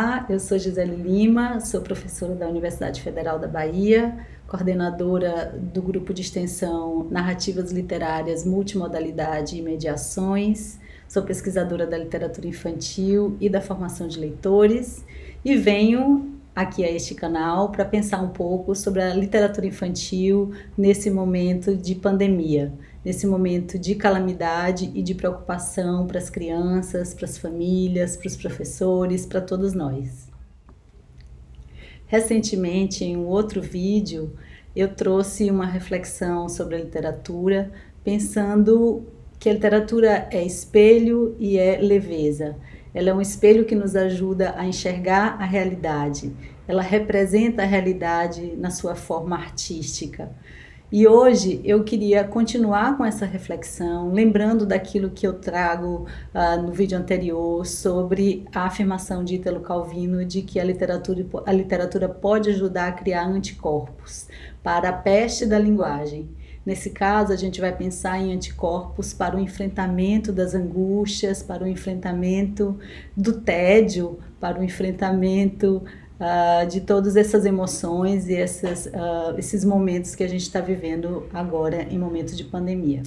Olá, eu sou Gisele Lima, sou professora da Universidade Federal da Bahia, coordenadora do grupo de extensão Narrativas Literárias, Multimodalidade e Mediações, sou pesquisadora da literatura infantil e da formação de leitores e venho aqui a este canal para pensar um pouco sobre a literatura infantil nesse momento de pandemia, nesse momento de calamidade e de preocupação para as crianças, para as famílias, para os professores, para todos nós. Recentemente, em um outro vídeo, eu trouxe uma reflexão sobre a literatura, pensando que a literatura é espelho e é leveza. Ela é um espelho que nos ajuda a enxergar a realidade. Ela representa a realidade na sua forma artística. E hoje eu queria continuar com essa reflexão, lembrando daquilo que eu trago no vídeo anterior sobre a afirmação de Ítalo Calvino de que a literatura pode ajudar a criar anticorpos para a peste da linguagem. Nesse caso, a gente vai pensar em anticorpos para o enfrentamento das angústias, para o enfrentamento do tédio, para o enfrentamento de todas essas emoções e esses momentos que a gente está vivendo agora em momentos de pandemia.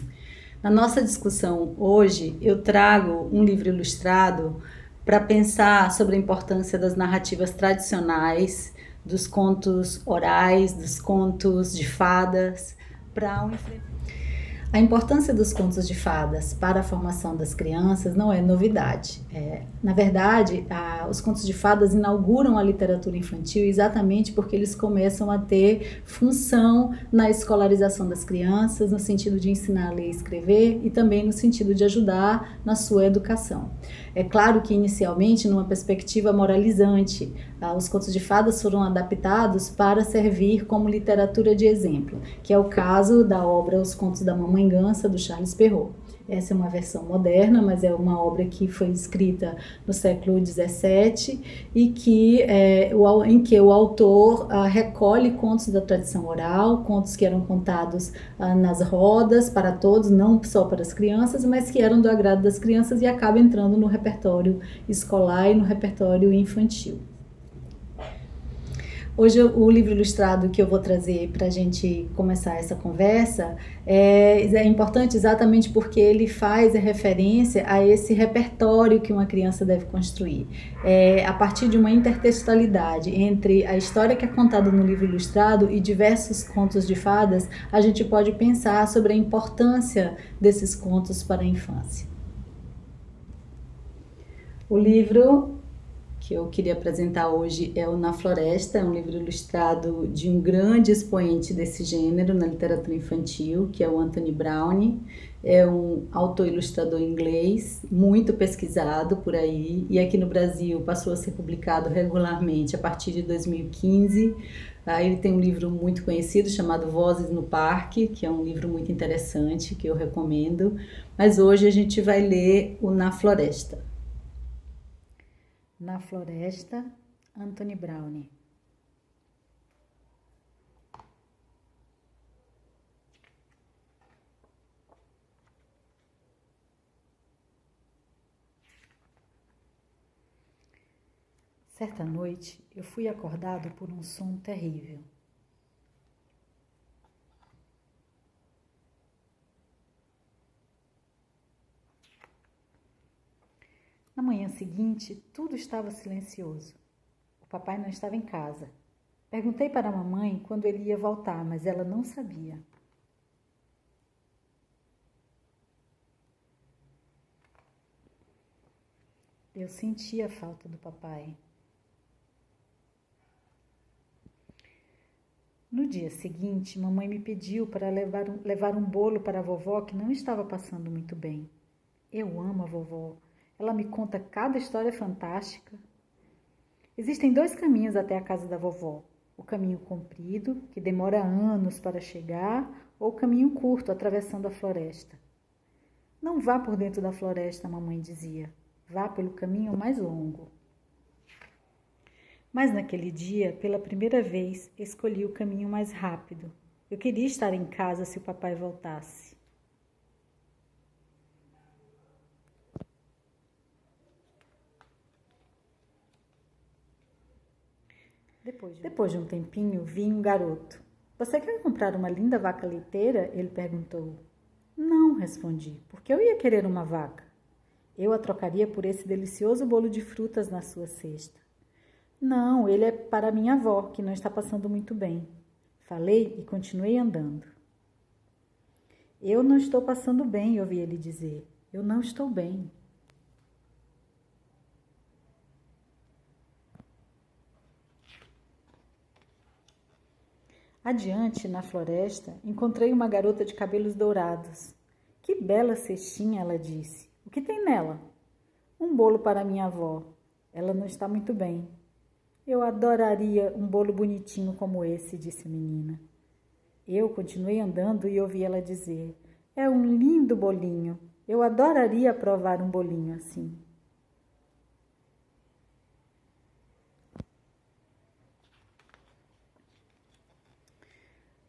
Na nossa discussão hoje, eu trago um livro ilustrado para pensar sobre a importância das narrativas tradicionais, dos contos orais, dos contos de fadas, para a importância dos contos de fadas para a formação das crianças não é novidade. Na verdade, os contos de fadas inauguram a literatura infantil exatamente porque eles começam a ter função na escolarização das crianças, no sentido de ensinar a ler e escrever e também no sentido de ajudar na sua educação. É claro que inicialmente numa perspectiva moralizante, os contos de fadas foram adaptados para servir como literatura de exemplo, que é o caso da obra Os Contos da Mamãe Gansa, do Charles Perrault. Essa é uma versão moderna, mas é uma obra que foi escrita no século XVII e em que o autor recolhe contos da tradição oral, contos que eram contados nas rodas para todos, não só para as crianças, mas que eram do agrado das crianças e acaba entrando no repertório escolar e no repertório infantil. Hoje o livro ilustrado que eu vou trazer para a gente começar essa conversa é importante exatamente porque ele faz referência a esse repertório que uma criança deve construir. A partir de uma intertextualidade entre a história que é contada no livro ilustrado e diversos contos de fadas, a gente pode pensar sobre a importância desses contos para a infância. O livro que eu queria apresentar hoje é o Na Floresta, é um livro ilustrado de um grande expoente desse gênero na literatura infantil, que é o Anthony Browne. É um autor-ilustrador inglês, muito pesquisado por aí, e aqui no Brasil passou a ser publicado regularmente a partir de 2015. Ele tem um livro muito conhecido chamado Vozes no Parque, que é um livro muito interessante, que eu recomendo. Mas hoje a gente vai ler o Na Floresta. Na Floresta, Anthony Browne. Certa noite, eu fui acordado por um som terrível. Na manhã seguinte, tudo estava silencioso. O papai não estava em casa. Perguntei para a mamãe quando ele ia voltar, mas ela não sabia. Eu sentia a falta do papai. No dia seguinte, mamãe me pediu para levar um bolo para a vovó que não estava passando muito bem. Eu amo a vovó. Ela me conta cada história fantástica. Existem 2 caminhos até a casa da vovó. O caminho comprido, que demora anos para chegar, ou o caminho curto, atravessando a floresta. Não vá por dentro da floresta, a mamãe dizia. Vá pelo caminho mais longo. Mas naquele dia, pela primeira vez, escolhi o caminho mais rápido. Eu queria estar em casa se o papai voltasse. Depois de um tempinho, vi um garoto. Você quer comprar uma linda vaca leiteira? Ele perguntou. Não, respondi, porque eu ia querer uma vaca. Eu a trocaria por esse delicioso bolo de frutas na sua cesta. Não, ele é para minha avó, que não está passando muito bem. Falei e continuei andando. Eu não estou passando bem, ouvi ele dizer. Eu não estou bem. Adiante, na floresta, encontrei uma garota de cabelos dourados. Que bela cestinha, ela disse. O que tem nela? Um bolo para minha avó. Ela não está muito bem. Eu adoraria um bolo bonitinho como esse, disse a menina. Eu continuei andando e ouvi ela dizer, é um lindo bolinho. Eu adoraria provar um bolinho assim.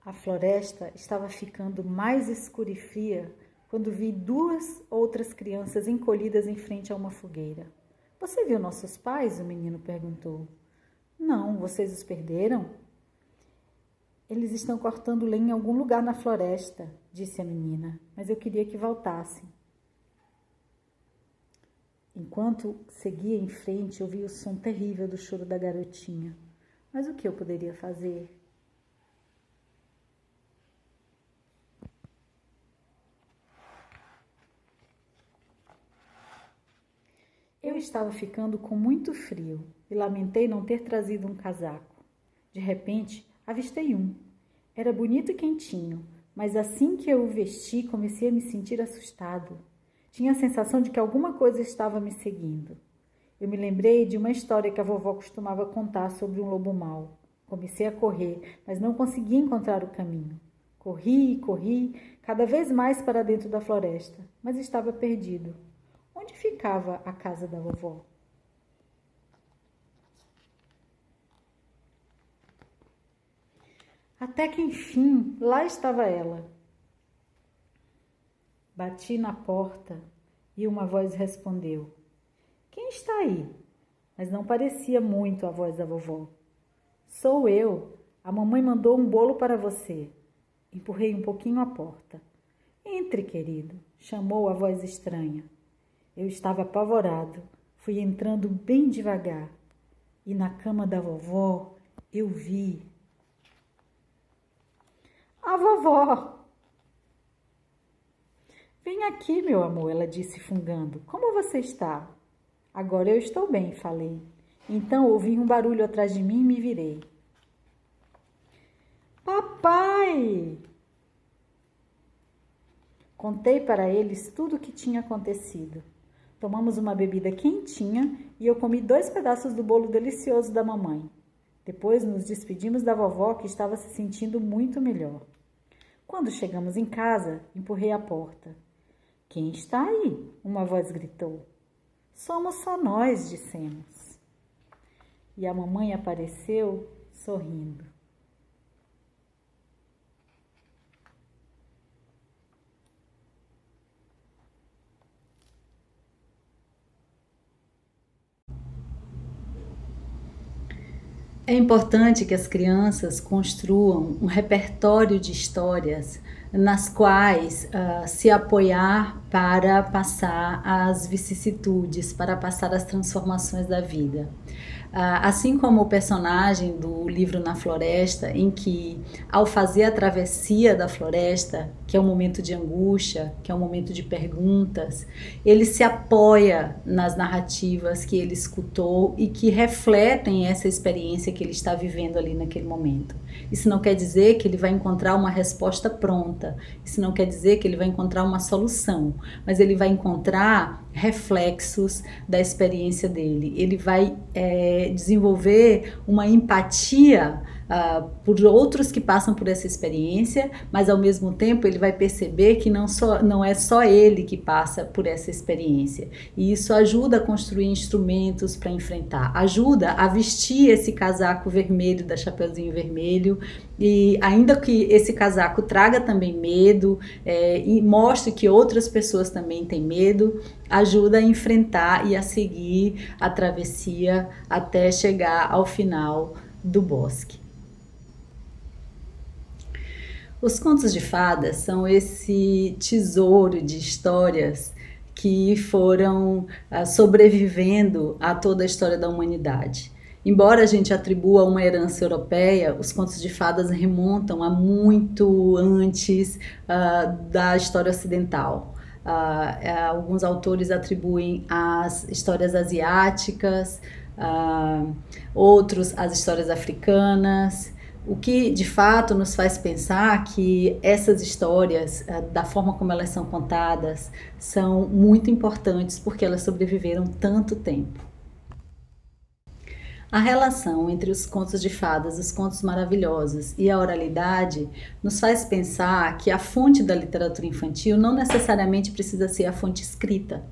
A floresta estava ficando mais escura e fria quando vi 2 outras crianças encolhidas em frente a uma fogueira. Você viu nossos pais? O menino perguntou. Não, vocês os perderam? Eles estão cortando lenha em algum lugar na floresta, disse a menina, mas eu queria que voltassem. Enquanto seguia em frente, ouvi o som terrível do choro da garotinha. Mas o que eu poderia fazer? Eu estava ficando com muito frio e lamentei não ter trazido um casaco. De repente, avistei um. Era bonito e quentinho, mas assim que eu o vesti, comecei a me sentir assustado. Tinha a sensação de que alguma coisa estava me seguindo. Eu me lembrei de uma história que a vovó costumava contar sobre um lobo mau. Comecei a correr, mas não consegui encontrar o caminho. Corri e corri, cada vez mais para dentro da floresta, mas estava perdido. Onde ficava a casa da vovó? Até que, enfim, lá estava ela. Bati na porta e uma voz respondeu. Quem está aí? Mas não parecia muito a voz da vovó. Sou eu. A mamãe mandou um bolo para você. Empurrei um pouquinho a porta. Entre, querido, chamou a voz estranha. Eu estava apavorado. Fui entrando bem devagar. E na cama da vovó eu vi a vovó. Vem aqui, meu amor, ela disse fungando. Como você está? Agora eu estou bem, falei. Então ouvi um barulho atrás de mim e me virei. Papai! Contei para eles tudo o que tinha acontecido. Tomamos uma bebida quentinha e eu comi 2 pedaços do bolo delicioso da mamãe. Depois nos despedimos da vovó, que estava se sentindo muito melhor. Quando chegamos em casa, empurrei a porta. Quem está aí? Uma voz gritou. Somos só nós, dissemos. E a mamãe apareceu sorrindo. É importante que as crianças construam um repertório de histórias nas quais se apoiar para passar as vicissitudes, para passar as transformações da vida. Assim como o personagem do livro Na Floresta, em que, ao fazer a travessia da floresta, que é um momento de angústia, que é um momento de perguntas, ele se apoia nas narrativas que ele escutou e que refletem essa experiência que ele está vivendo ali naquele momento. Isso não quer dizer que ele vai encontrar uma resposta pronta, isso não quer dizer que ele vai encontrar uma solução, mas ele vai encontrar reflexos da experiência dele. Ele vai desenvolver uma empatia por outros que passam por essa experiência, mas ao mesmo tempo ele vai perceber que não é só ele que passa por essa experiência. E isso ajuda a construir instrumentos para enfrentar, ajuda a vestir esse casaco vermelho da Chapeuzinho Vermelho, e ainda que esse casaco traga também medo e mostre que outras pessoas também têm medo, ajuda a enfrentar e a seguir a travessia até chegar ao final do bosque. Os contos de fadas são esse tesouro de histórias que foram sobrevivendo a toda a história da humanidade. Embora a gente atribua uma herança europeia, os contos de fadas remontam a muito antes da história ocidental. Alguns autores atribuem as histórias asiáticas, outros as histórias africanas, o que de fato nos faz pensar que essas histórias, da forma como elas são contadas, são muito importantes porque elas sobreviveram tanto tempo. A relação entre os contos de fadas, os contos maravilhosos e a oralidade nos faz pensar que a fonte da literatura infantil não necessariamente precisa ser a fonte escrita.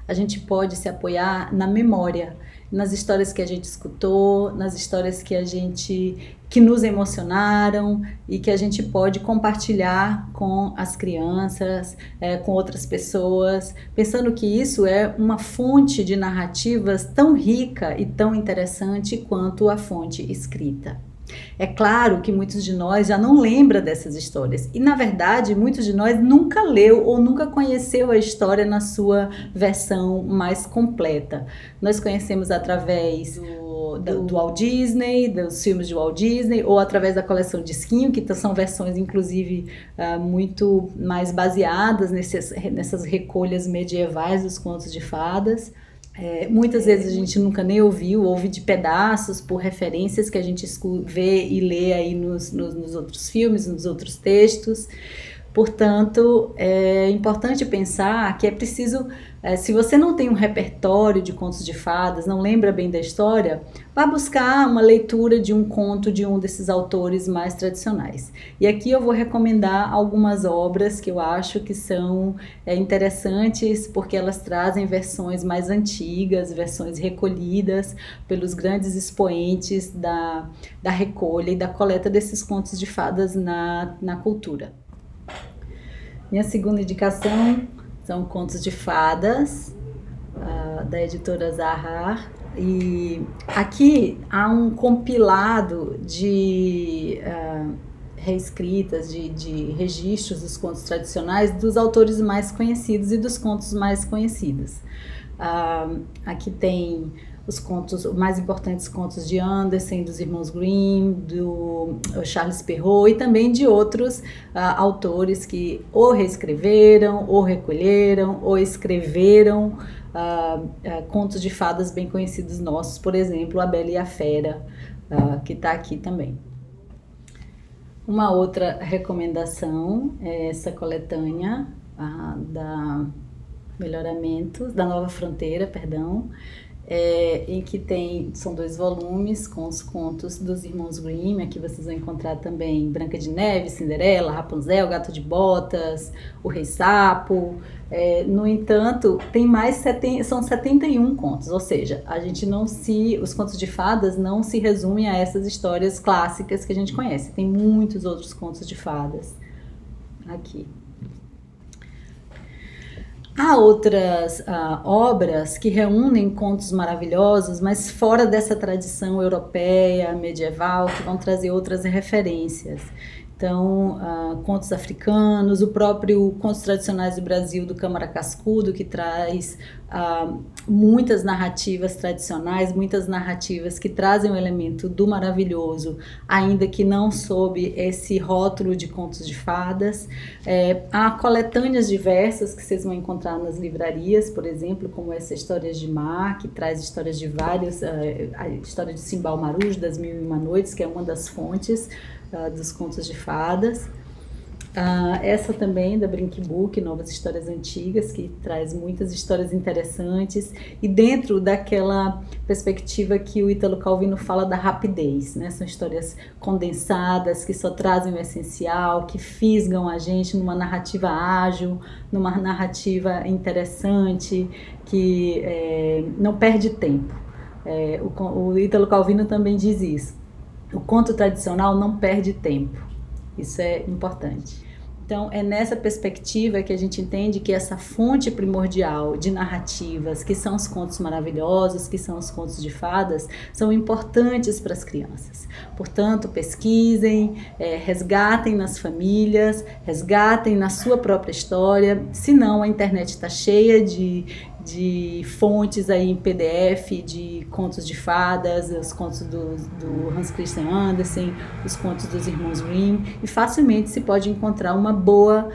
A gente pode se apoiar na memória, nas histórias que a gente escutou, nas histórias que nos emocionaram e que a gente pode compartilhar com as crianças, com outras pessoas, pensando que isso é uma fonte de narrativas tão rica e tão interessante quanto a fonte escrita. É claro que muitos de nós já não lembram dessas histórias e, na verdade, muitos de nós nunca leu ou nunca conheceu a história na sua versão mais completa. Nós conhecemos através do Walt Disney, dos filmes de Walt Disney, ou através da coleção Disquinho, que são versões, inclusive, muito mais baseadas nessas recolhas medievais dos contos de fadas. Muitas vezes a gente nunca nem ouve de pedaços por referências que a gente vê e lê aí nos outros filmes, nos outros textos. Portanto, é importante pensar que é preciso, se você não tem um repertório de contos de fadas, não lembra bem da história, vá buscar uma leitura de um conto de um desses autores mais tradicionais. E aqui eu vou recomendar algumas obras que eu acho que são interessantes, porque elas trazem versões mais antigas, versões recolhidas pelos grandes expoentes da recolha e da coleta desses contos de fadas na cultura. Minha segunda indicação são Contos de Fadas, da editora Zahar. E aqui há um compilado de reescritas, de registros dos contos tradicionais dos autores mais conhecidos e dos contos mais conhecidos. Aqui tem os mais importantes contos de Andersen, dos irmãos Grimm, do Charles Perrault e também de outros autores que ou reescreveram, ou recolheram, ou escreveram contos de fadas bem conhecidos nossos, por exemplo, A Bela e a Fera, que está aqui também. Uma outra recomendação é essa coletânea da Nova Fronteira, em que são 2 volumes com os contos dos irmãos Grimm. Aqui vocês vão encontrar também Branca de Neve, Cinderela, Rapunzel, Gato de Botas, O Rei Sapo. No entanto, são 71 contos, ou seja, os contos de fadas não se resumem a essas histórias clássicas que a gente conhece. Tem muitos outros contos de fadas aqui. Há outras obras que reúnem contos maravilhosos, mas fora dessa tradição europeia, medieval, que vão trazer outras referências. Então, contos africanos, o próprio Contos Tradicionais do Brasil, do Câmara Cascudo, que traz muitas narrativas tradicionais, muitas narrativas que trazem o elemento do maravilhoso, ainda que não sob esse rótulo de contos de fadas. Há coletâneas diversas que vocês vão encontrar nas livrarias, por exemplo, como essa Histórias de Mar, que traz histórias de vários, a história de Simbal Marujo, das Mil e Uma Noites, que é uma das fontes dos contos de fadas. Essa também da Brink Book, Novas Histórias Antigas, que traz muitas histórias interessantes e dentro daquela perspectiva que o Ítalo Calvino fala da rapidez, né? São histórias condensadas, que só trazem o essencial, que fisgam a gente numa narrativa ágil, numa narrativa interessante, que não perde tempo. O Ítalo Calvino também diz isso. O conto tradicional não perde tempo. Isso é importante. Então, é nessa perspectiva que a gente entende que essa fonte primordial de narrativas, que são os contos maravilhosos, que são os contos de fadas, são importantes para as crianças. Portanto, pesquisem, resgatem nas famílias, resgatem na sua própria história, senão a internet está cheia de fontes aí em PDF, de contos de fadas, os contos do Hans Christian Andersen, os contos dos irmãos Grimm, e facilmente se pode encontrar uma boa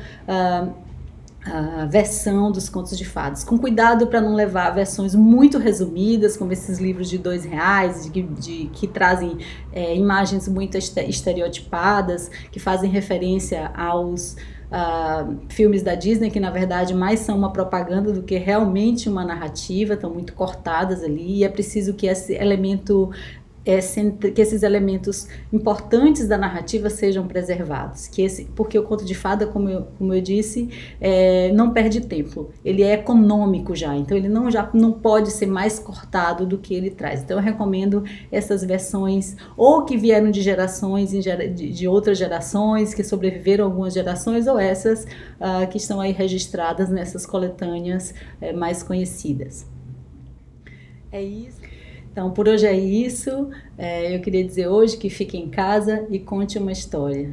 versão dos contos de fadas, com cuidado para não levar versões muito resumidas, como esses livros de R$2, que trazem imagens muito estereotipadas, que fazem referência aos filmes da Disney, que na verdade mais são uma propaganda do que realmente uma narrativa, estão muito cortadas ali, e é preciso que esse elemento que esses elementos importantes da narrativa sejam preservados, porque o conto de fada, como eu disse, não perde tempo, ele é econômico já, então ele já não pode ser mais cortado do que ele traz. Então eu recomendo essas versões, ou que vieram de gerações, de outras gerações, que sobreviveram algumas gerações, ou essas que estão aí registradas nessas coletâneas mais conhecidas. É isso. Então, por hoje é isso. Eu queria dizer hoje que fique em casa e conte uma história.